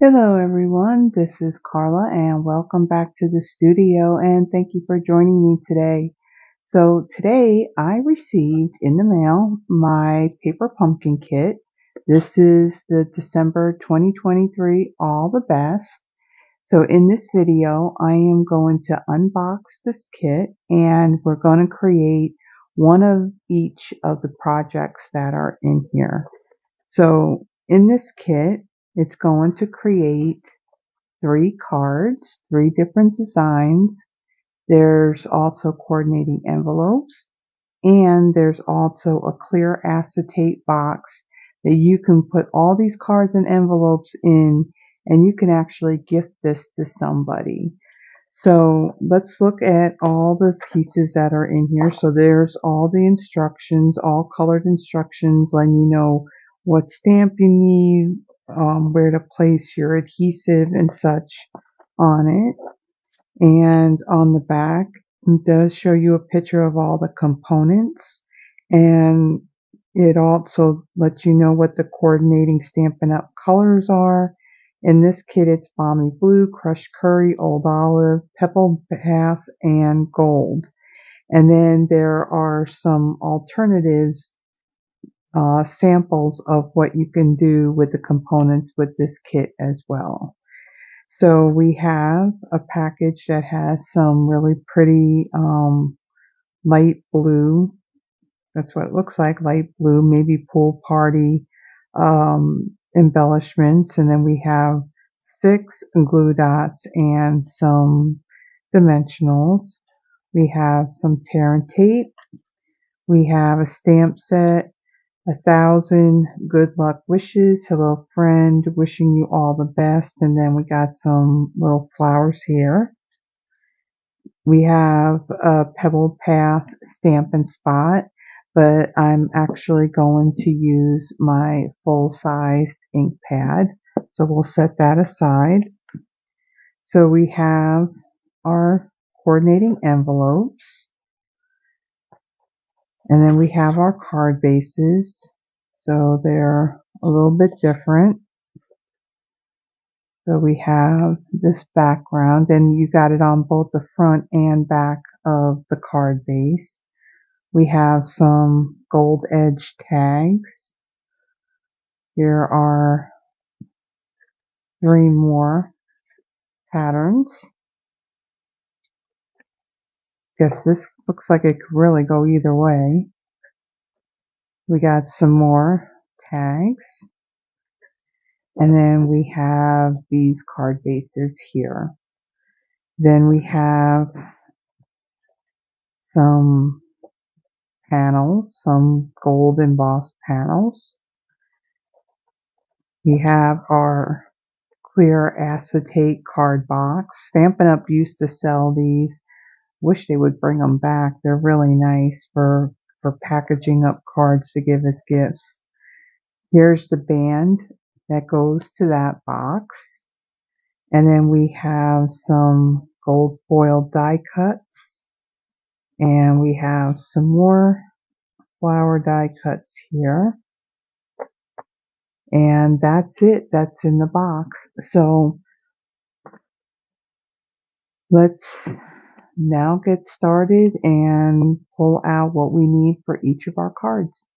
Hello everyone, this is Carla and welcome back to the studio and thank you for joining me today. So today I received in the mail my paper pumpkin kit. This is the December 2023 All the Best. So in this video I am going to unbox this kit and we're going to create one of each of the projects that are in here. So in this kit it's going to create 3 cards, 3 different designs. There's also coordinating envelopes, and there's also a clear acetate box that you can put all these cards and envelopes in, and you can actually gift this to somebody. So let's look at all the pieces that are in here. So there's all the instructions, all colored instructions, letting you know what stamp you need, where to place your adhesive and such on it. And on the back, it does show you a picture of all the components. And it also lets you know what the coordinating Stampin' Up! Colors are. In this kit, it's Balmy Blue, Crushed Curry, Old Olive, Pebble Path, and Gold. And then there are some alternatives, samples of what you can do with the components with this kit as well. So we have a package that has some really pretty light blue. That's what it looks like, light blue, maybe pool party embellishments. And then we have 6 glue dots and some dimensionals. We have some tear and tape. We have a stamp set, 1,000 good luck wishes. Hello friend, wishing you all the best. And then we got some little flowers here. We have a Pebble Path stamp and spot, but I'm actually going to use my full-sized ink pad. So we'll set that aside. So we have our coordinating envelopes. And then we have our card bases. So they're a little bit different. So we have this background, and you got it on both the front and back of the card base. We have some gold edge tags. Here are 3 more patterns. Guess this looks like it could really go either way. We got some more tags. And then we have these card bases here. Then we have some panels, some gold embossed panels. We have our clear acetate card box. Stampin' Up! Used to sell these. Wish they would bring them back. They're really nice for packaging up cards to give as gifts. Here's the band that goes to that box. And then we have some gold foil die cuts. And we have some more flower die cuts here. And that's it. That's in the box. So let's now get started and pull out what we need for each of our cards.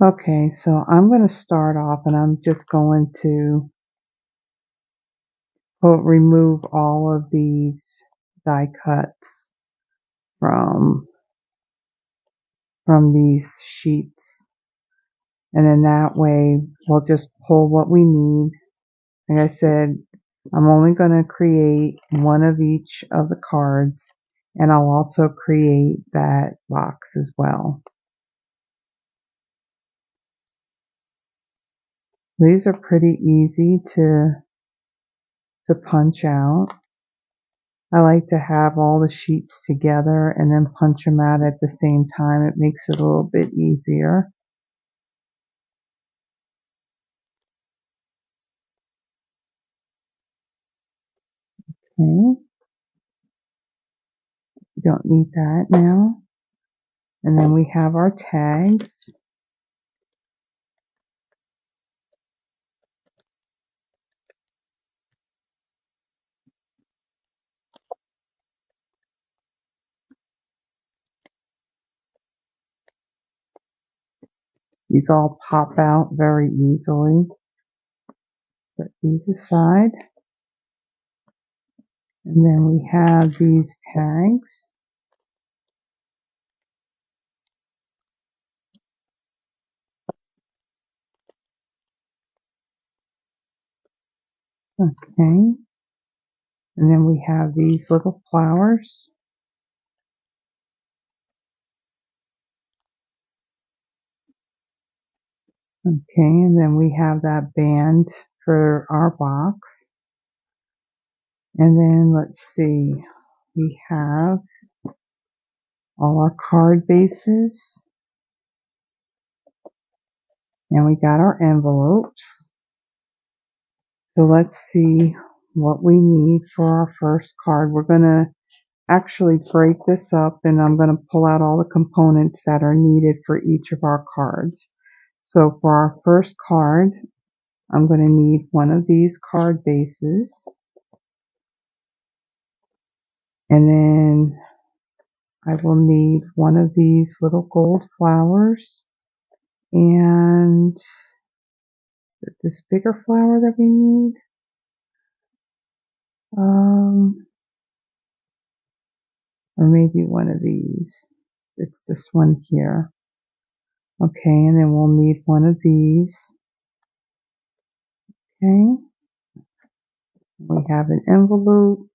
Okay, so I'm going to start off and I'm just going to remove all of these die cuts from these sheets. And then that way we'll just pull what we need. Like I said, I'm only going to create one of each of the cards, and I'll also create that box as well. These are pretty easy to punch out. I like to have all the sheets together and then punch them out at the same time. It makes it a little bit easier. Okay. Don't need that now. And then we have our tags. These all pop out very easily. Set these aside. And then we have these tags. Okay. And then we have these little flowers. Okay, and then we have that band for our box. And then let's see, we have all our card bases. And we got our envelopes. So let's see what we need for our first card. We're going to actually break this up, and I'm going to pull out all the components that are needed for each of our cards. So for our first card, I'm going to need one of these card bases. And then I will need one of these little gold flowers. And this bigger flower that we need. Or maybe one of these. It's this one here. Okay, and then we'll need one of these. Okay. We have an envelope,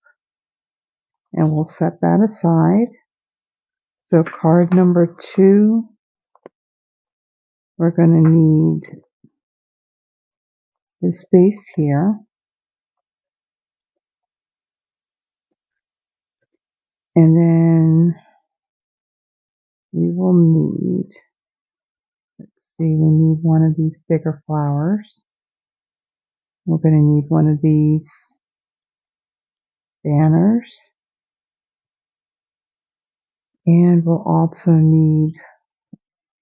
and we'll set that aside. So card number 2, we're going to need this base here. And then we will need, let's see, we need one of these bigger flowers. We're going to need one of these banners. And we'll also need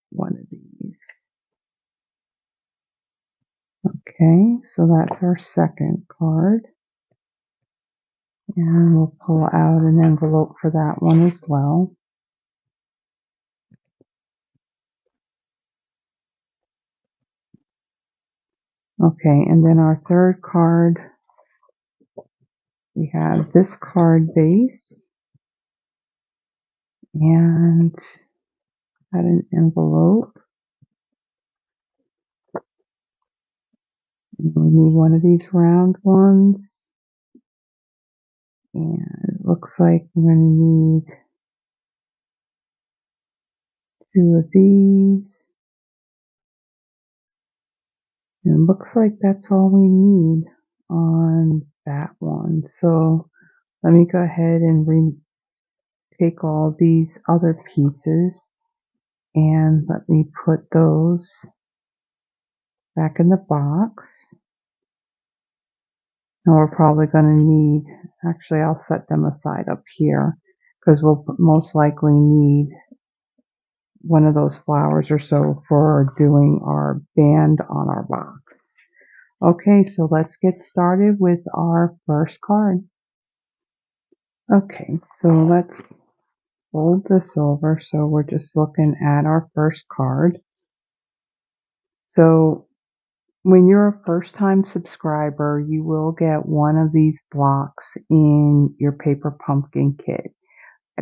one of these. Okay, so that's our second card. And we'll pull out an envelope for that one as well. Okay, and then our third card, we have this card base and got an envelope. And we need one of these round ones. And it looks like we're going to need 2 of these. And it looks like that's all we need on that one. So let me go ahead and take all these other pieces and let me put those back in the box. And we're probably going to need, actually I'll set them aside up here because we'll most likely need one of those flowers or so for doing our band on our box. Okay, so let's get started with our first card. Okay, so let's fold this over. So we're just looking at our first card. So when you're a first-time subscriber, you will get one of these blocks in your paper pumpkin kit.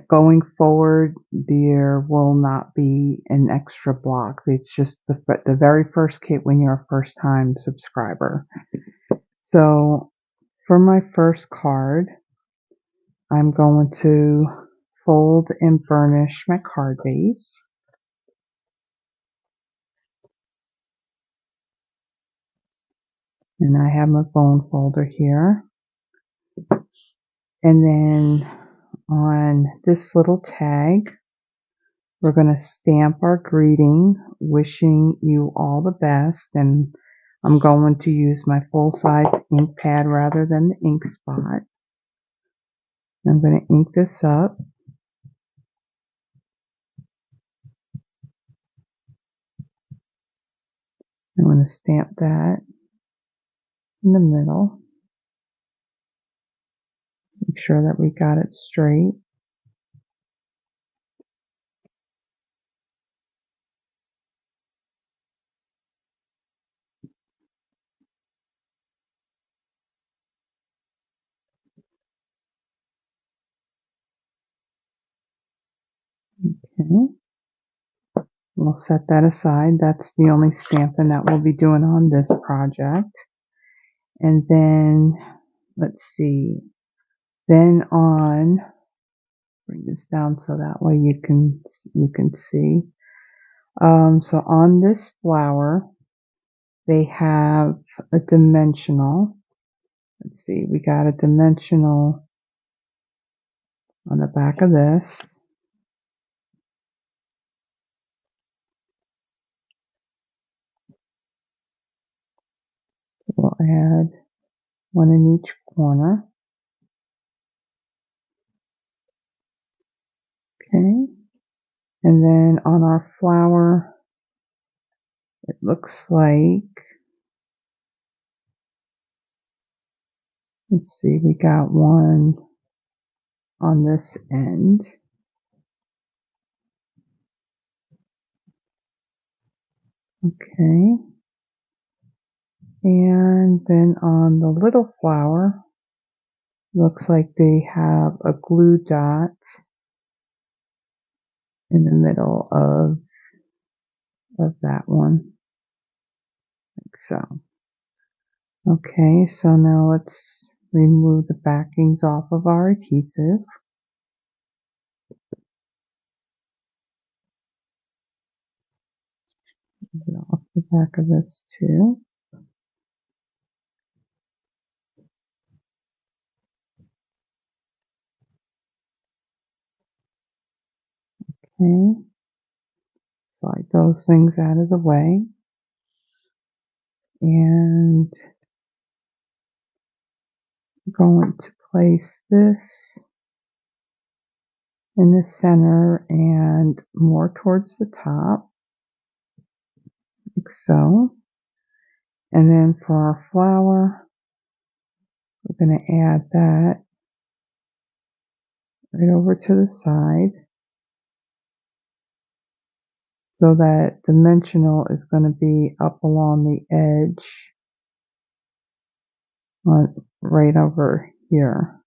Going forward, there will not be an extra block. It's just the very first kit when you're a first-time subscriber. So for my first card, I'm going to fold and burnish my card base. And I have my bone folder here. And then on this little tag, we're going to stamp our greeting, wishing you all the best. And I'm going to use my full-size ink pad rather than the ink spot. I'm going to ink this up. I'm going to stamp that in the middle. Make sure that we got it straight. Okay, we'll set that aside. That's the only stamping that we'll be doing on this project. And then, let's see, then on, bring this down so that way you can see. So on this flower, they have a dimensional. Let's see, we got a dimensional on the back of this. We'll add one in each corner. Okay. And then on our flower, it looks like, let's see, we got one on this end. Okay. And then on the little flower, looks like they have a glue dot in the middle of that one, like so. Okay, so now let's remove the backings off of our adhesive. Get off the back of this too. Okay, slide those things out of the way. And I'm going to place this in the center and more towards the top, like so. And then for our flower, we're going to add that right over to the side. So that dimensional is going to be up along the edge, right over here.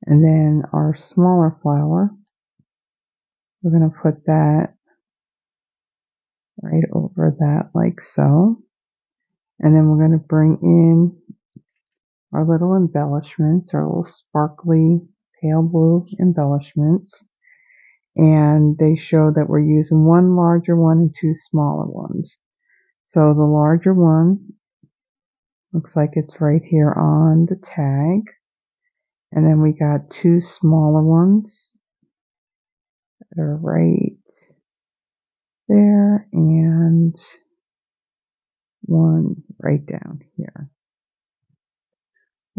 And then our smaller flower, we're going to put that right over that like so. And then we're going to bring in our little embellishments, our little sparkly pale blue embellishments. And they show that we're using one larger one and two smaller ones. So the larger one looks like it's right here on the tag. And then we got two smaller ones that are right there and one right down here.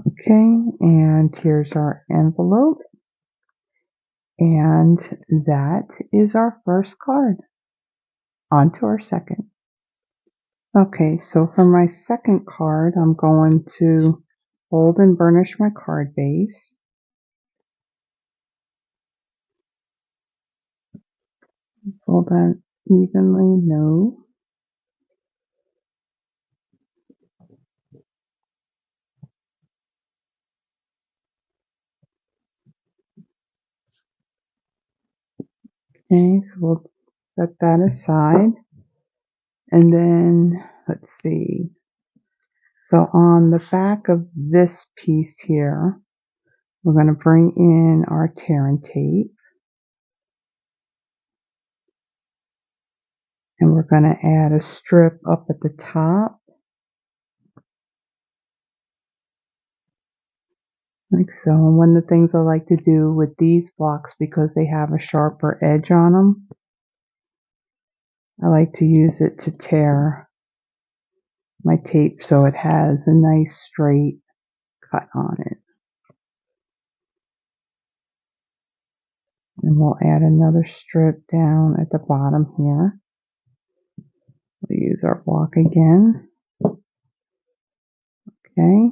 Okay, and here's our envelope. And that is our first card. On to our second. Okay, so for my second card, I'm going to fold and burnish my card base. Fold that evenly, no. Okay, so we'll set that aside. And then, let's see. So on the back of this piece here, we're going to bring in our tear and tape. And we're going to add a strip up at the top, like so. And one of the things I like to do with these blocks, because they have a sharper edge on them, I like to use it to tear my tape so it has a nice straight cut on it. And we'll add another strip down at the bottom here. We'll use our block again. Okay.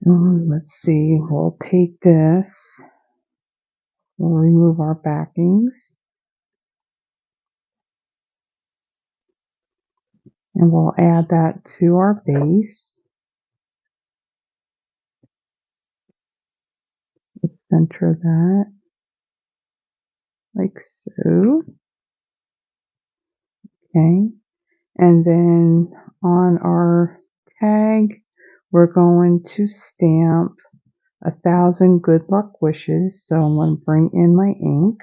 Let's see, we'll take this, we'll remove our backings, and we'll add that to our base. Let's center that. like so. Okay. And then on our tag, we're going to stamp 1,000 good luck wishes. So I'm going to bring in my ink.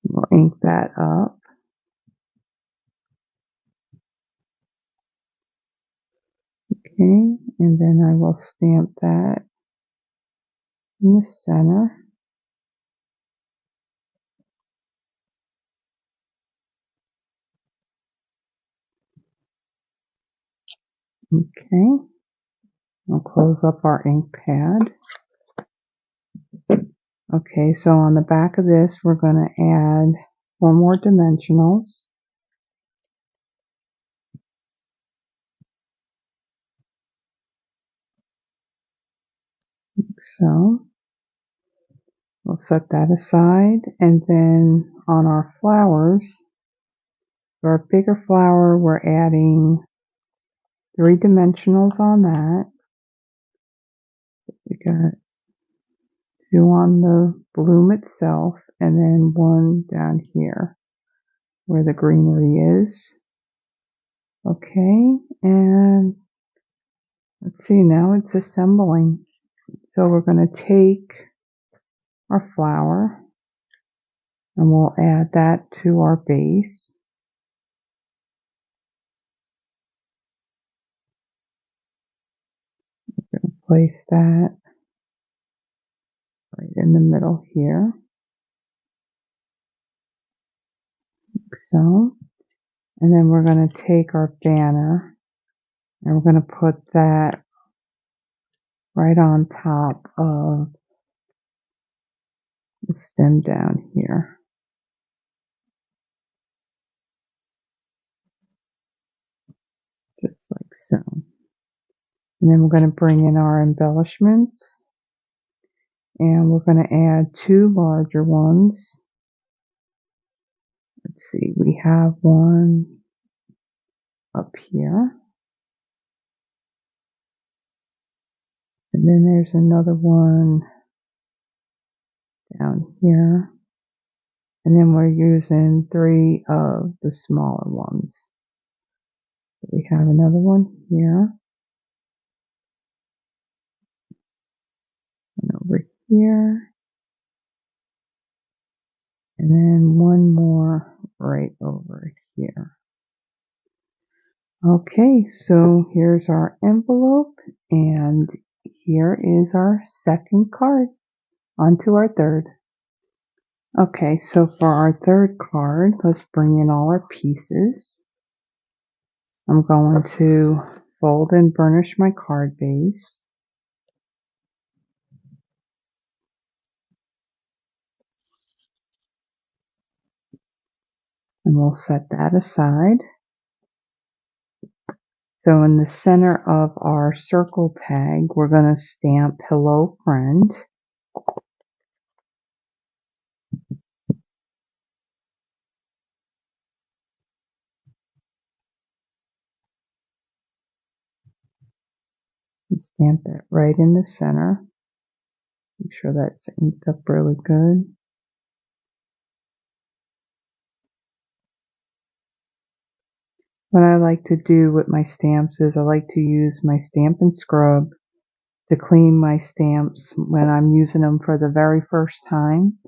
We'll ink that up. Okay. And then I will stamp that in the center. Okay. I'll close up our ink pad. Okay, so on the back of this, we're going to add 4 more dimensionals. So we'll set that aside. And then on our flowers, for our bigger flower, we're adding 3 dimensionals on that. We got 2 on the bloom itself, and then 1 down here where the greenery is. Okay, and let's see, now it's assembling. So we're going to take our flower and we'll add that to our base. We're going to place that right in the middle here, like so. And then we're going to take our banner and we're going to put that right on top of the stem down here, just like so. And then we're going to bring in our embellishments and we're going to add 2 larger ones. Let's see, we have one up here. And then there's another one down here. And then we're using 3 of the smaller ones. So we have another one here. One over here. And then one more right over here. Okay, so here's our envelope. And here is our second card. On to our third. Okay, so for our third card, let's bring in all our pieces. I'm going to fold and burnish my card base. And we'll set that aside. So in the center of our circle tag, we're going to stamp Hello Friend. And stamp that right in the center. Make sure that's inked up really good. What I like to do with my stamps is I like to use my Stampin' Scrub to clean my stamps when I'm using them for the very first time.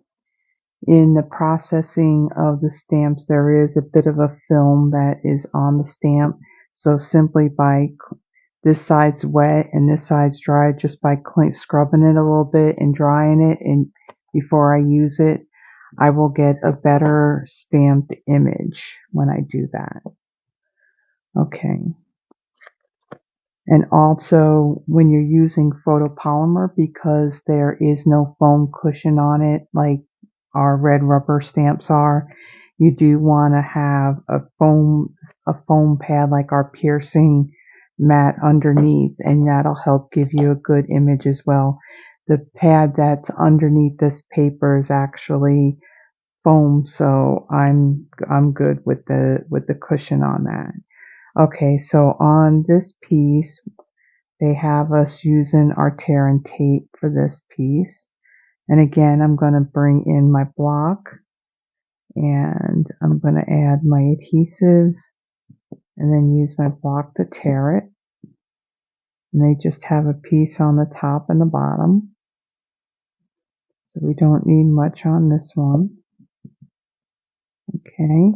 In the processing of the stamps, there is a bit of a film that is on the stamp. So simply by this side's wet and this side's dry, just by scrubbing it a little bit and drying it, and before I use it, I will get a better stamped image when I do that. Okay. And also when you're using photopolymer, because there is no foam cushion on it like our red rubber stamps are, you do want to have a foam pad like our piercing mat underneath, and that'll help give you a good image as well. The pad that's underneath this paper is actually foam, so I'm good with the cushion on that. Okay, so on this piece, they have us using our tear and tape for this piece. And again, I'm going to bring in my block and I'm going to add my adhesive and then use my block to tear it. And they just have a piece on the top and the bottom. So we don't need much on this one. Okay.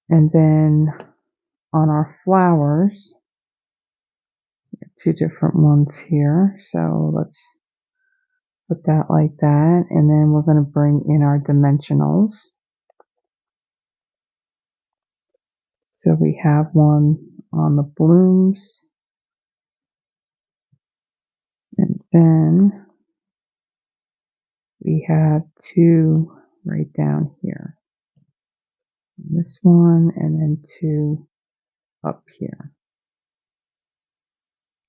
And then on our flowers, two different ones here. So let's put that like that. And then we're going to bring in our dimensionals. So we have one on the blooms. And then we have two right down here. This one and then two up here.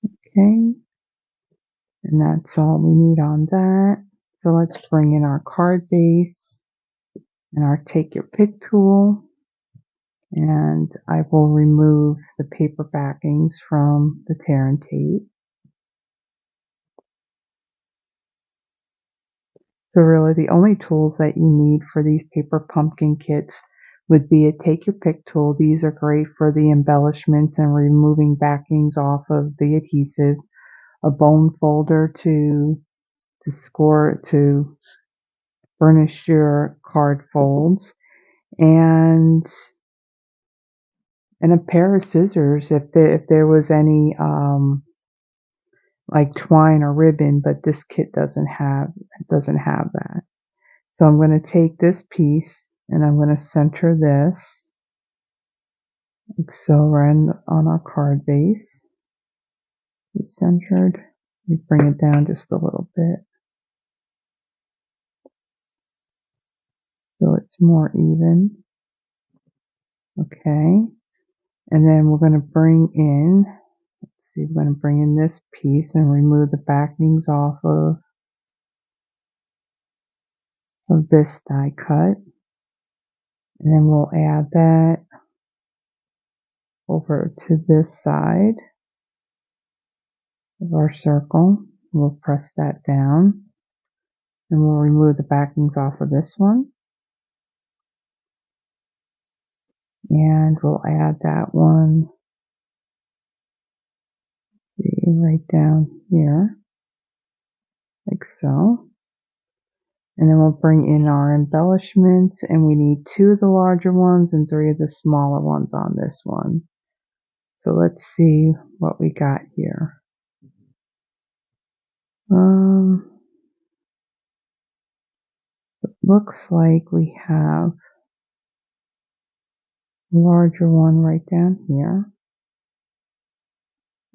Okay. And that's all we need on that. So let's bring in our card base and our take your pick tool. And I will remove the paper backings from the tear and tape. So really the only tools that you need for these paper pumpkin kits would be a take your pick tool. These are great for the embellishments and removing backings off of the adhesive. A bone folder to burnish your card folds, and a pair of scissors if there was any like twine or ribbon, but this kit doesn't have that. So I'm going to take this piece and I'm going to center this like so right on our card base. It's centered. We bring it down just a little bit so it's more even. Okay. And then we're going to bring in, let's see, we're going to bring in this piece and remove the backings off of this die cut. And then we'll add that over to this side of our circle. We'll press that down and we'll remove the backings off of this one. And we'll add that one, see, right down here, like so. And then we'll bring in our embellishments, and we need 2 of the larger ones and 3 of the smaller ones on this one. So let's see what we got here. It looks like we have a larger one right down here.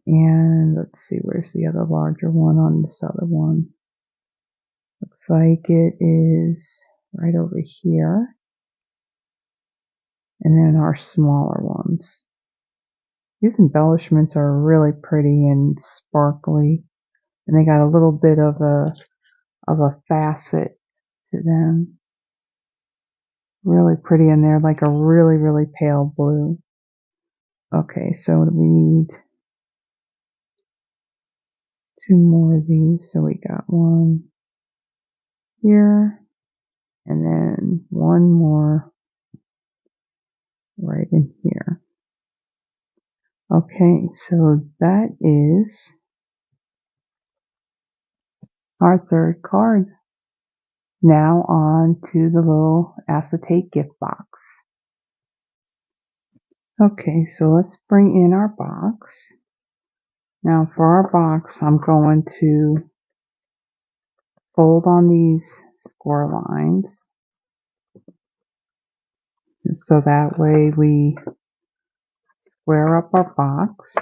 And let's see, where's the other larger one on this other one? Looks like it is right over here. And then our smaller ones. These embellishments are really pretty and sparkly. And they got a little bit of a facet to them. Really pretty, and they're like a really, really pale blue. Okay, so we need 2 more of these. So we got one here, and then one more right in here. Okay, so that is our third card. Now on to the little acetate gift box. Okay, so let's bring in our box. Now for our box, I'm going to fold on these score lines. So that way we square up our box.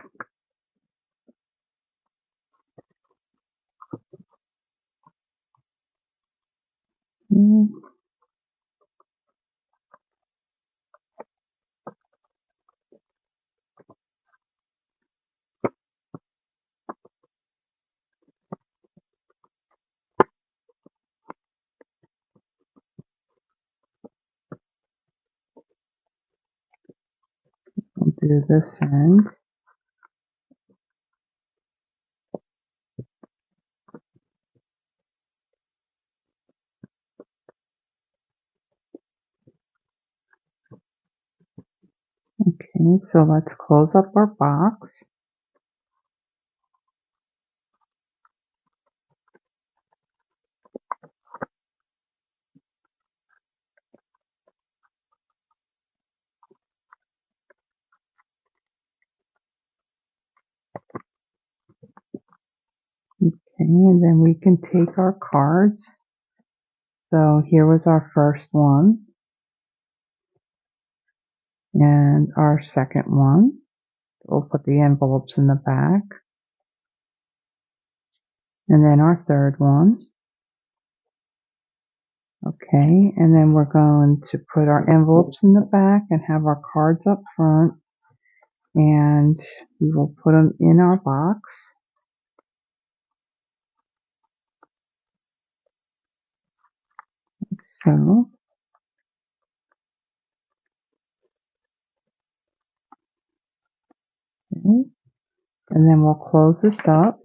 We'll do this end. Okay, so let's close up our box. Okay, and then we can take our cards. So here was our first one and our second one. We'll put the envelopes in the back. And then our third one. Okay, and then we're going to put our envelopes in the back and have our cards up front. And we will put them in our box. So, okay. And then we'll close this up.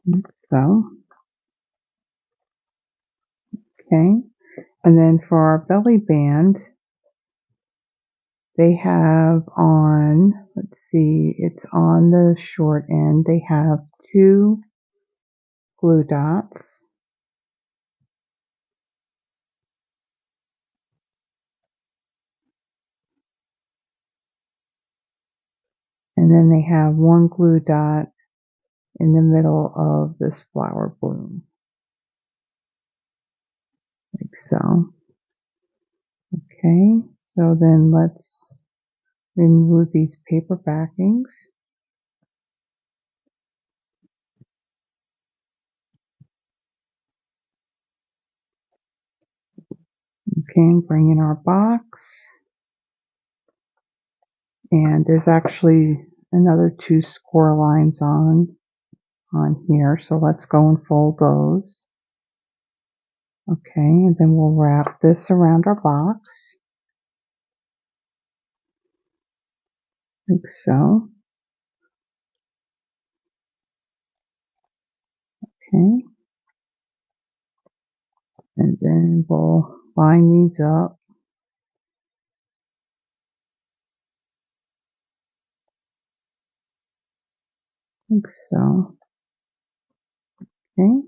Like so, okay. And then for our belly band, they have on, let's see, it's on the short end, they have 2 glue dots. And then they have 1 glue dot in the middle of this flower bloom, like so. Okay, so then let's remove these paper backings. Okay, bring in our box. And there's actually another 2 score lines on here, so let's go and fold those. Okay, and then we'll wrap this around our box, like so. Okay, and then we'll line these up. Like so. Okay,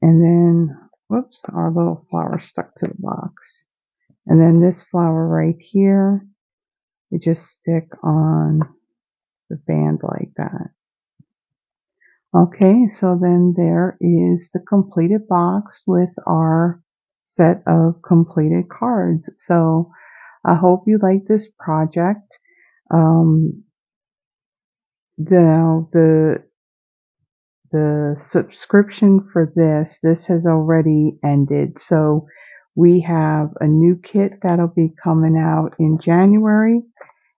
and then, whoops, our little flower stuck to the box. And then this flower right here, we just stick on the band like that. Okay, so then there is the completed box with our set of completed cards. So I hope you like this project. Um, the subscription for this has already ended. So we have a new kit that'll be coming out in January.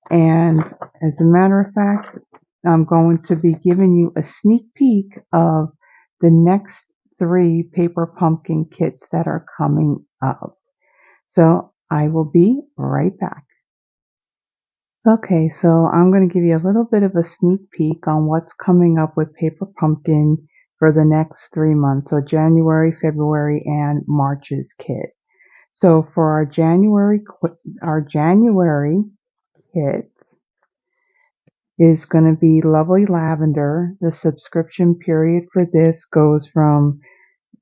And as a matter of fact, I'm going to be giving you a sneak peek of the next 3 paper pumpkin kits that are coming up. So I will be right back. Okay, so I'm going to give you a little bit of a sneak peek on what's coming up with Paper Pumpkin for the next 3 months. So January, February, and March's kit. So for our January kit is going to be Lovely Lavender. The subscription period for this goes from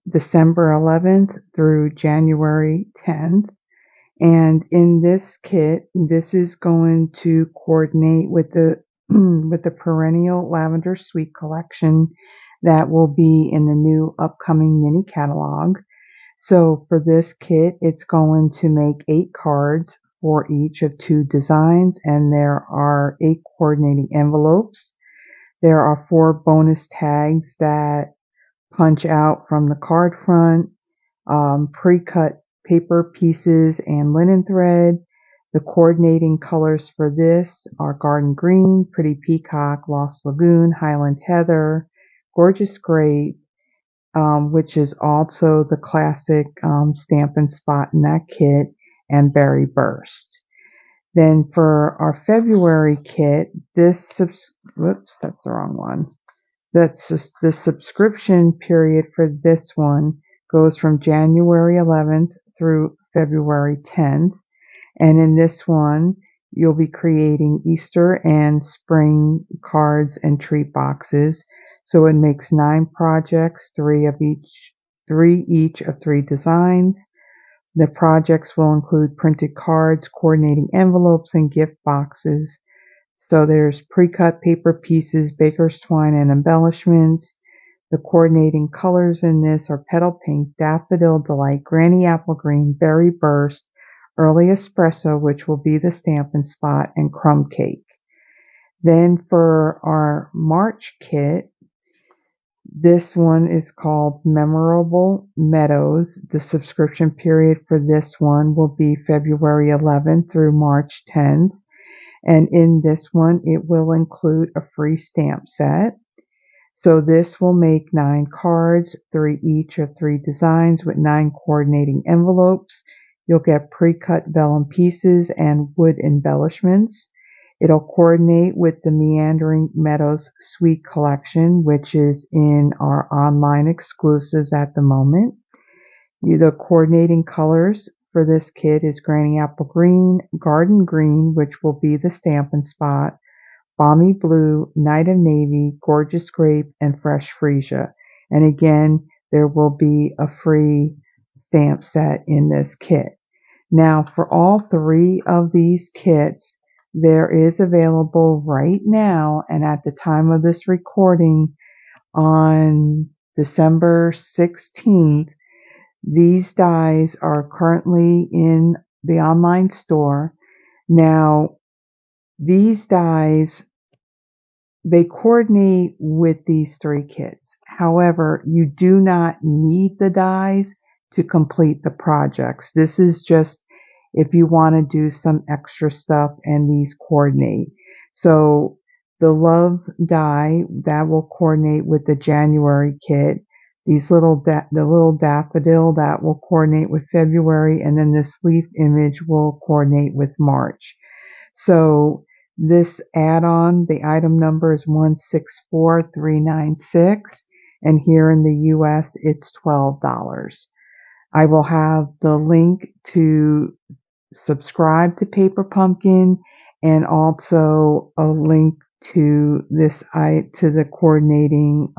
December 11th through January 10th. And in this kit, this is going to coordinate with the with the perennial lavender sweet collection that will be in the new upcoming mini catalog. So for this kit, it's going to make 8 cards for each of 2 designs, and there are 8 coordinating envelopes. There are 4 bonus tags that punch out from the card front, pre-cut paper pieces and linen thread. The coordinating colors for this are Garden Green, Pretty Peacock, Lost Lagoon, Highland Heather, Gorgeous Grape, which is also the classic Stampin' Spot in that kit, and Berry Burst. Then for our February kit, whoops, that's the wrong one. That's just the subscription period for this one goes from January 11th through February 10th. And in this one, you'll be creating Easter and spring cards and treat boxes. So it makes 9 projects, three each of 3 designs. The projects will include printed cards, coordinating envelopes, and gift boxes. So there's pre-cut paper pieces, baker's twine, and embellishments. The coordinating colors in this are petal pink, daffodil delight, granny apple green, berry burst, early espresso, which will be the Stampin' Spot, and crumb cake. Then for our March kit, this one is called Memorable Meadows. The subscription period for this one will be February 11th through March 10th. And in this one, it will include a free stamp set. So this will make 9 cards, 3 each of 3 designs with 9 coordinating envelopes. You'll get pre-cut vellum pieces and wood embellishments. It'll coordinate with the Meandering Meadows Sweet Collection, which is in our online exclusives at the moment. The coordinating colors for this kit is Granny Apple Green, Garden Green, which will be the Stampin' Spot, Balmy Blue, Night of Navy, Gorgeous Grape, and Fresh Freesia. And again, there will be a free stamp set in this kit. Now, for all 3 of these kits, there is available right now, and at the time of this recording on December 16th, these dies are currently in the online store. Now, these dies, they coordinate with these 3 kits. However, you do not need the dies to complete the projects. This is just if you want to do some extra stuff and these coordinate. So the love die, that will coordinate with the January kit. The little daffodil, that will coordinate with February, and then this leaf image will coordinate with March. So this add-on, the item number is 164396, and here in the US it's $12. I will have the link to subscribe to Paper Pumpkin and also a link to the coordinating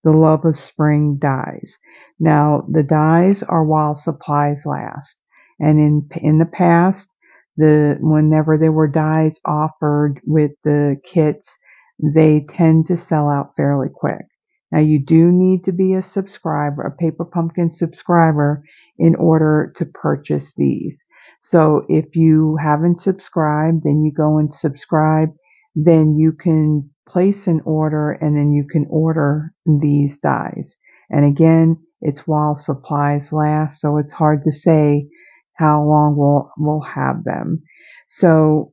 the Love of Spring dies. Now the dies are while supplies last, and in the past, whenever there were dies offered with the kits, they tend to sell out fairly quick. Now you do need to be a Paper Pumpkin subscriber, in order to purchase these. So if you haven't subscribed, then you go and subscribe, then you can place an order, and then you can order these dies. And again, it's while supplies last, so it's hard to say how long we'll have them. So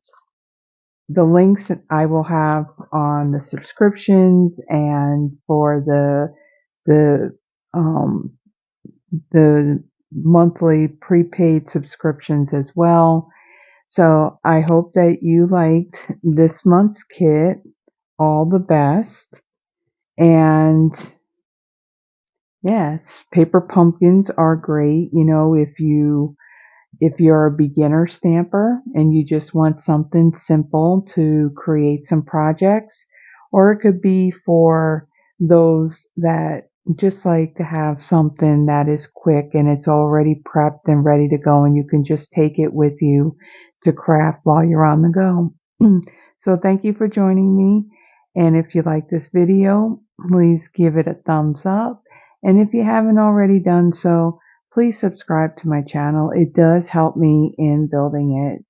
the links that I will have on the subscriptions and for the monthly prepaid subscriptions as well. So I hope that you liked this month's kit. All the best. And yes, paper pumpkins are great. If you're a beginner stamper and you just want something simple to create some projects, or it could be for those that just like to have something that is quick and it's already prepped and ready to go, and you can just take it with you to craft while you're on the go. So thank you for joining me. And if you like this video, please give it a thumbs up. And if you haven't already done so, please subscribe to my channel. It does help me in building it.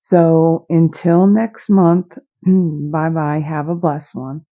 So until next month, bye bye. Have a blessed one.